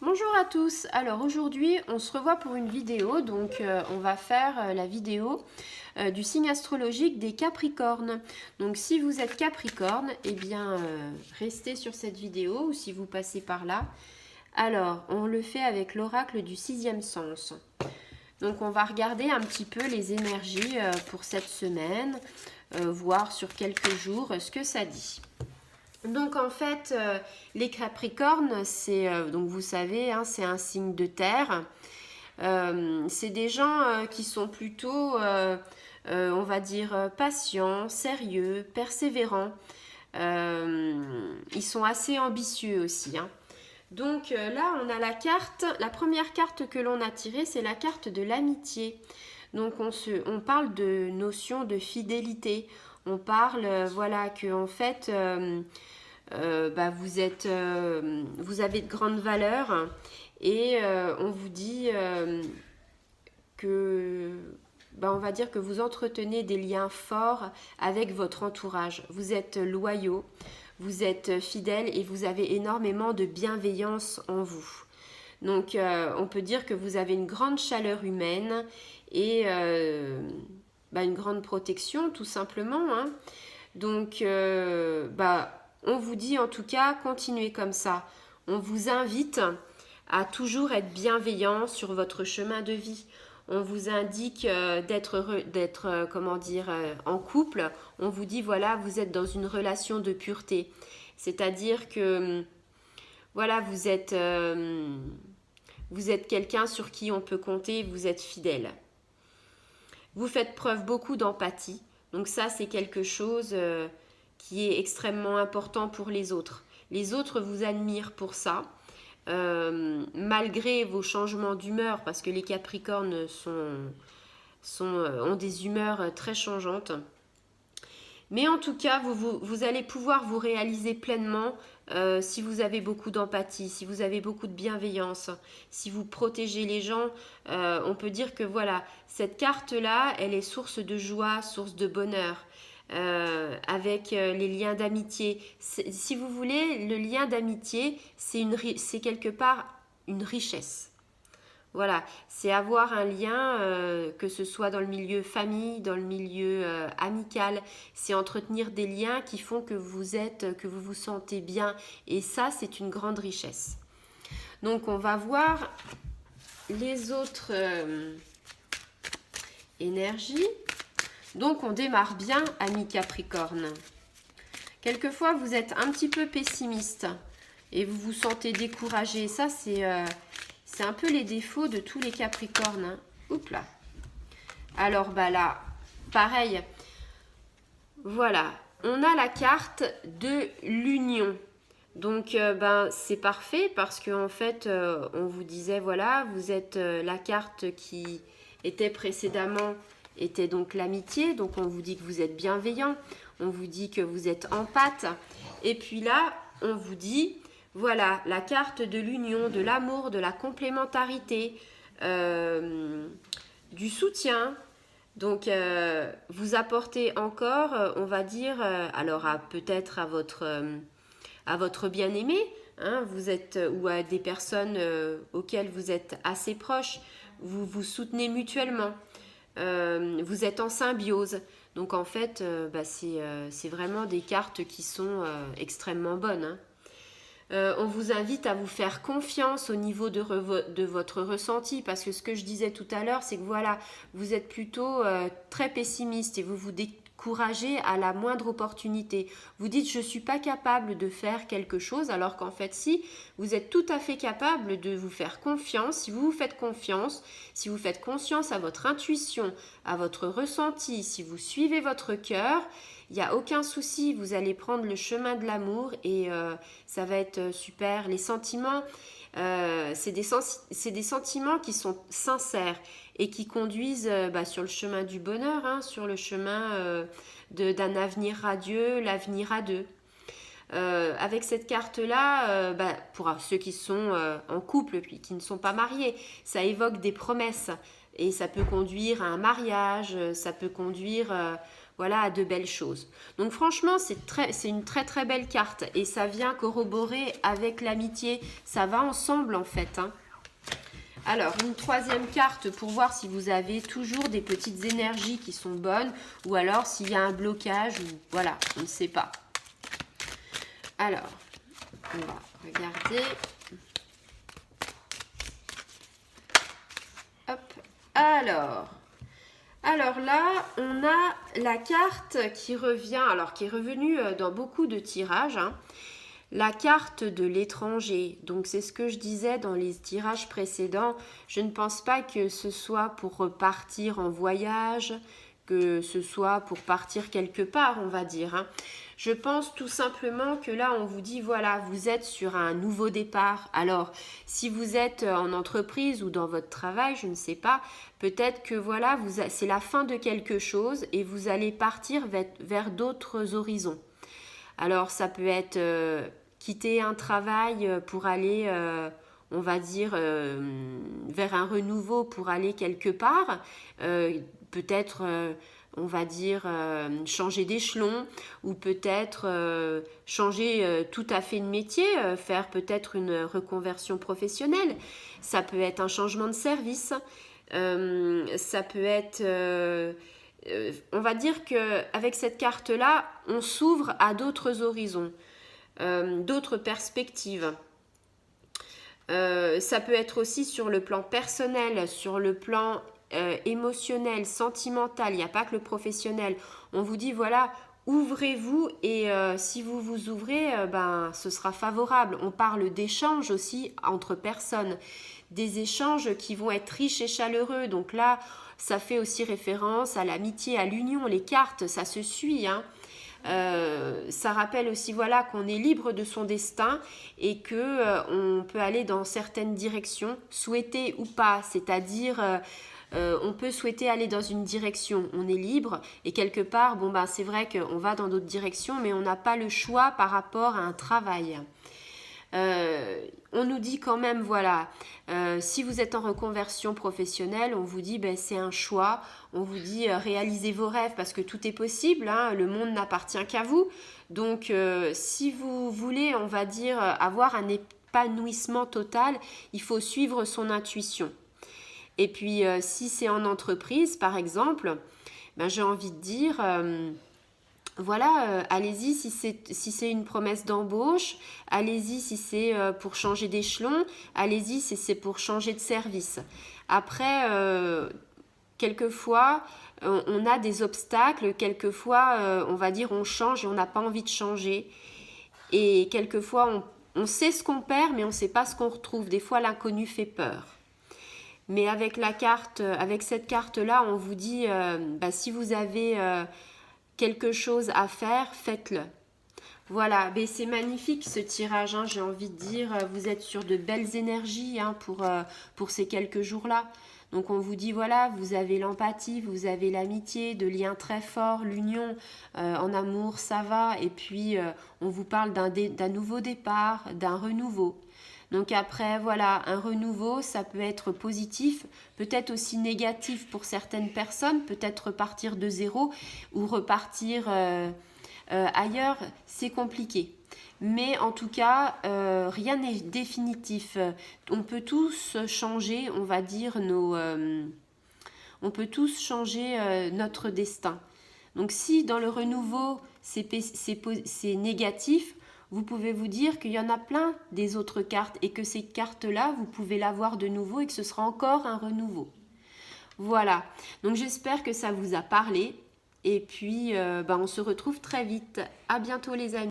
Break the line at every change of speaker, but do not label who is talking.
Bonjour à tous, alors aujourd'hui on se revoit pour une vidéo, donc on va faire la vidéo du signe astrologique des Capricornes. Donc si vous êtes Capricorne, eh bien restez sur cette vidéo ou si vous passez par là. Alors on le fait avec l'oracle du sixième sens. Donc on va regarder un petit peu les énergies pour cette semaine, voir sur quelques jours ce que ça dit. Donc en fait, les Capricornes, c'est donc vous savez, hein, c'est un signe de terre. C'est des gens qui sont plutôt, on va dire, patients, sérieux, persévérants. Ils sont assez ambitieux aussi, hein. Donc là, on a la première carte que l'on a tirée, c'est la carte de l'amitié. Donc on parle de notion de fidélité. On parle, voilà, que en fait vous avez de grandes valeurs et on vous dit que on va dire que vous entretenez des liens forts avec votre entourage. Vous êtes loyaux, vous êtes fidèles et vous avez énormément de bienveillance en vous. Donc on peut dire que vous avez une grande chaleur humaine et une grande protection tout simplement, hein. Donc on vous dit en tout cas, continuez comme ça. On vous invite à toujours être bienveillant sur votre chemin de vie. On vous indique d'être en couple. On vous dit, voilà, vous êtes dans une relation de pureté. C'est-à-dire que, voilà, vous êtes quelqu'un sur qui on peut compter, vous êtes fidèle. Vous faites preuve beaucoup d'empathie. Donc ça, c'est quelque chose qui est extrêmement important pour les autres. Les autres vous admirent pour ça, malgré vos changements d'humeur, parce que les Capricornes ont des humeurs très changeantes. Mais en tout cas, vous allez pouvoir vous réaliser pleinement si vous avez beaucoup d'empathie, si vous avez beaucoup de bienveillance, si vous protégez les gens. On peut dire que voilà, cette carte-là, elle est source de joie, source de bonheur. Avec les liens d'amitié. Si vous voulez, le lien d'amitié, c'est quelque part une richesse. Voilà, c'est avoir un lien, que ce soit dans le milieu famille, dans le milieu amical, c'est entretenir des liens qui font que vous vous sentez bien. Et ça, c'est une grande richesse. Donc, on va voir les autres énergies. Donc, on démarre bien, amis Capricorne. Quelquefois, vous êtes un petit peu pessimiste et vous vous sentez découragé. Ça, c'est un peu les défauts de tous les Capricornes, hein. Oups là. Alors, là, pareil. Voilà, on a la carte de l'union. Donc, c'est parfait parce qu'en fait, on vous disait, voilà, vous êtes la carte qui était précédemment était donc l'amitié. Donc, on vous dit que vous êtes bienveillant. On vous dit que vous êtes empathe. Et puis là, on vous dit, voilà, la carte de l'union, de l'amour, de la complémentarité, du soutien. Donc, vous apportez encore, on va dire, alors peut-être à votre bien-aimé, hein, vous êtes, ou à des personnes auxquelles vous êtes assez proches, vous vous soutenez mutuellement. Vous êtes en symbiose. Donc en fait, c'est vraiment des cartes qui sont extrêmement bonnes, hein. On vous invite à vous faire confiance au niveau de votre ressenti, parce que ce que je disais tout à l'heure, c'est que voilà, vous êtes plutôt très pessimiste et vous vous découragez à la moindre opportunité. Vous dites, je ne suis pas capable de faire quelque chose, alors qu'en fait, si, vous êtes tout à fait capable de vous faire confiance. Si vous vous faites confiance, si vous faites confiance à votre intuition, à votre ressenti, si vous suivez votre cœur, il n'y a aucun souci, vous allez prendre le chemin de l'amour et ça va être super. Les sentiments, c'est des sentiments qui sont sincères et qui conduisent sur le chemin du bonheur, hein, sur le chemin d'un avenir radieux, l'avenir à deux. Avec cette carte-là, pour ceux qui sont en couple puis qui ne sont pas mariés, ça évoque des promesses et ça peut conduire à un mariage, ça peut conduire voilà, à de belles choses. Donc franchement, c'est une très très belle carte et ça vient corroborer avec l'amitié. Ça va ensemble en fait, hein. Alors, une troisième carte pour voir si vous avez toujours des petites énergies qui sont bonnes ou alors s'il y a un blocage ou voilà, on ne sait pas. Alors, on va regarder. Hop. Alors là, on a la carte qui revient, alors qui est revenue dans beaucoup de tirages, hein. La carte de l'étranger, donc c'est ce que je disais dans les tirages précédents, je ne pense pas que ce soit pour repartir en voyage, que ce soit pour partir quelque part, on va dire, hein. Je pense tout simplement que là, on vous dit, voilà, vous êtes sur un nouveau départ. Alors, si vous êtes en entreprise ou dans votre travail, je ne sais pas, peut-être que voilà, c'est la fin de quelque chose et vous allez partir vers d'autres horizons. Alors, ça peut être quitter un travail pour aller, on va dire, vers un renouveau pour aller quelque part. Peut-être, on va dire, changer d'échelon ou peut-être changer tout à fait de métier, faire peut-être une reconversion professionnelle. Ça peut être un changement de service. Ça peut être... on va dire qu'avec cette carte-là, on s'ouvre à d'autres horizons, d'autres perspectives. Ça peut être aussi sur le plan personnel, sur le plan émotionnel, sentimental. Il n'y a pas que le professionnel. On vous dit, voilà, ouvrez-vous et si vous vous ouvrez, ben, ce sera favorable. On parle d'échanges aussi entre personnes, des échanges qui vont être riches et chaleureux. Donc là, ça fait aussi référence à l'amitié, à l'union. Les cartes, ça se suit, hein. Ça rappelle aussi voilà qu'on est libre de son destin et que on peut aller dans certaines directions, souhaiter ou pas, c'est-à-dire on peut souhaiter aller dans une direction, on est libre et quelque part bon ben c'est vrai qu'on va dans d'autres directions mais on n'a pas le choix par rapport à un travail. On nous dit quand même, voilà, si vous êtes en reconversion professionnelle, on vous dit, ben, c'est un choix, on vous dit, réalisez vos rêves parce que tout est possible, hein, le monde n'appartient qu'à vous. Donc, si vous voulez, on va dire, avoir un épanouissement total, il faut suivre son intuition. Et puis, si c'est en entreprise, par exemple, ben, j'ai envie de dire... voilà, allez-y si c'est une promesse d'embauche, allez-y si c'est pour changer d'échelon, allez-y si c'est pour changer de service. Après, quelquefois, on a des obstacles, quelquefois, on va dire on change et on n'a pas envie de changer. Et quelquefois, on sait ce qu'on perd, mais on ne sait pas ce qu'on retrouve. Des fois, l'inconnu fait peur. Mais avec cette carte-là, on vous dit, bah, si vous avez... quelque chose à faire, faites-le. Voilà, mais c'est magnifique ce tirage, hein, j'ai envie de dire, vous êtes sur de belles énergies hein, pour ces quelques jours-là. Donc on vous dit, voilà, vous avez l'empathie, vous avez l'amitié, de liens très forts, l'union, en amour, ça va. Et puis on vous parle d'un nouveau départ, d'un renouveau. Donc après, voilà, un renouveau, ça peut être positif, peut-être aussi négatif pour certaines personnes, peut-être repartir de zéro ou repartir ailleurs, c'est compliqué. Mais en tout cas, rien n'est définitif. On peut tous changer, on va dire, on peut tous changer notre destin. Donc si dans le renouveau, c'est négatif, vous pouvez vous dire qu'il y en a plein des autres cartes et que ces cartes-là, vous pouvez l'avoir de nouveau et que ce sera encore un renouveau. Voilà, donc j'espère que ça vous a parlé et puis on se retrouve très vite. À bientôt les amis.